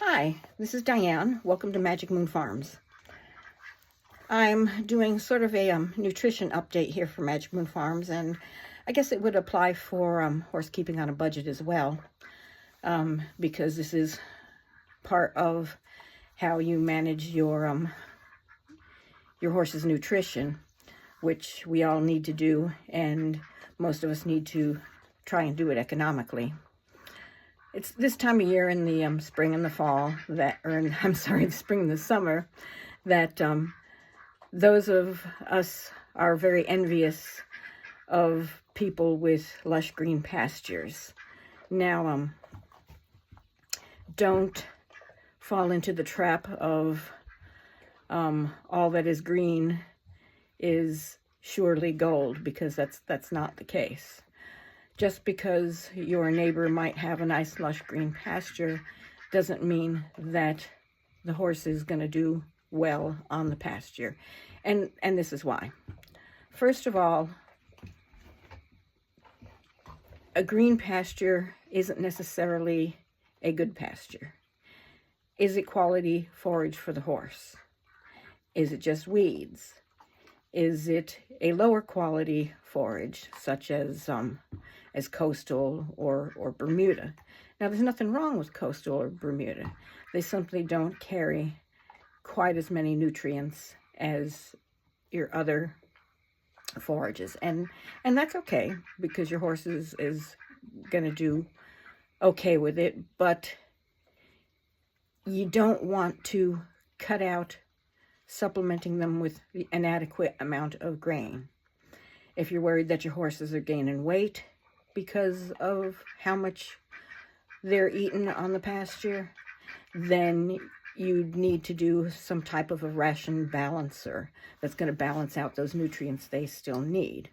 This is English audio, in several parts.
Hi, this is Diane. Welcome to Magic Moon Farms. I'm doing sort of a nutrition update here for Magic Moon Farms, and I guess it would apply for horse keeping on a budget as well, because this is part of how you manage your horse's nutrition, which we all need to do, and most of us need to try and do it economically. It's this time of year in the spring and the fall the spring and the summer, that those of us are very envious of people with lush green pastures. Now, don't fall into the trap of all that is green is surely gold, because that's not the case. Just because your neighbor might have a nice lush green pasture doesn't mean that the horse is going to do well on the pasture. And this is why. First of all, a green pasture isn't necessarily a good pasture. Is it quality forage for the horse? Is it just weeds? Is it a lower quality forage, such as coastal or Bermuda? Now, there's nothing wrong with coastal or Bermuda. They simply don't carry quite as many nutrients as your other forages, and that's okay, because your horse is going to do okay with it. But you don't want to cut out supplementing them with the inadequate amount of grain. If you're worried that your horses are gaining weight because of how much they're eating on the pasture, then you need to do some type of a ration balancer that's going to balance out those nutrients they still need.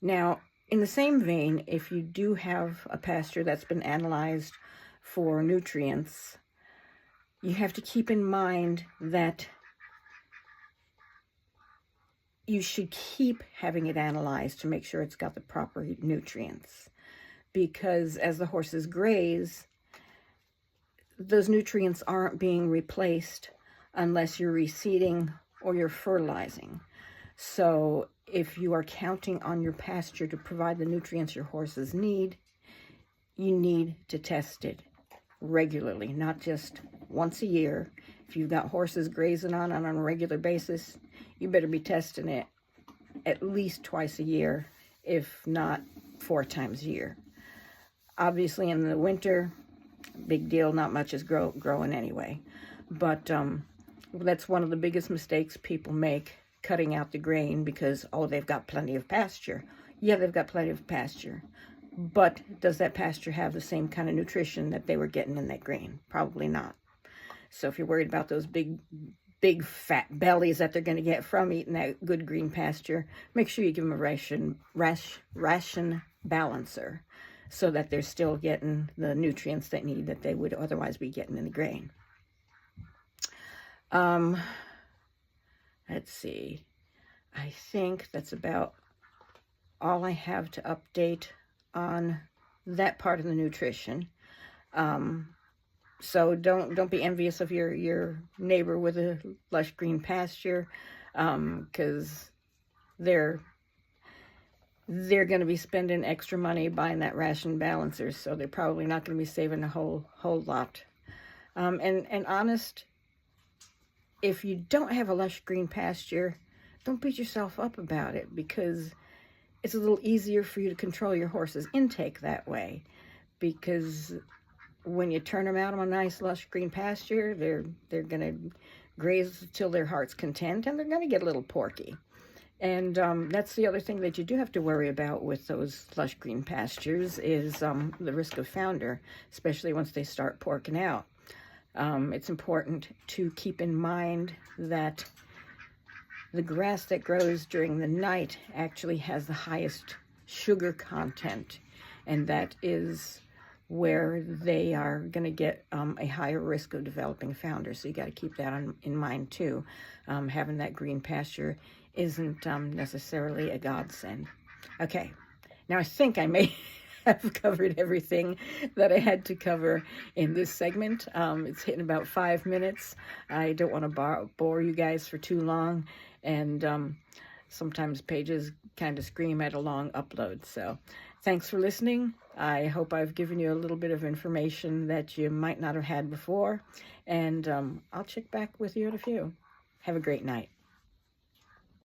Now, in the same vein, if you do have a pasture that's been analyzed for nutrients, you have to keep in mind that you should keep having it analyzed to make sure it's got the proper nutrients. Because as the horses graze, those nutrients aren't being replaced unless you're reseeding or you're fertilizing. So if you are counting on your pasture to provide the nutrients your horses need, you need to test it regularly, not just once a year. If you've got horses grazing on a regular basis, you better be testing it at least twice a year, if not 4 times a year. Obviously, in the winter, big deal, not much is growing anyway. But that's one of the biggest mistakes people make, cutting out the grain because, oh, they've got plenty of pasture. Yeah, they've got plenty of pasture. But does that pasture have the same kind of nutrition that they were getting in that grain? Probably not. So if you're worried about those big fat bellies that they're going to get from eating that good green pasture, make sure you give them a ration balancer, so that they're still getting the nutrients they need that they would otherwise be getting in the grain. Let's see. I think that's about all I have to update on that part of the nutrition. So don't be envious of your neighbor with a lush green pasture, because they're going to be spending extra money buying that ration balancer, so they're probably not going to be saving a whole lot. And honest, if you don't have a lush green pasture, don't beat yourself up about it, because it's a little easier for you to control your horse's intake that way. Because when you turn them out on a nice lush green pasture, they're going to graze till their heart's content, and they're going to get a little porky. And that's the other thing that you do have to worry about with those lush green pastures is the risk of founder, especially once they start porking out. It's important to keep in mind that the grass that grows during the night actually has the highest sugar content, and that is where they are going to get a higher risk of developing founder. So you got to keep that in mind too. Having that green pasture isn't necessarily a godsend. Okay, now I think I made I've covered everything that I had to cover in this segment. It's hitting about 5 minutes. I don't want to bore you guys for too long, and sometimes pages kind of scream at a long upload. So thanks for listening. I hope I've given you a little bit of information that you might not have had before, and I'll check back with you in a few. Have a great night.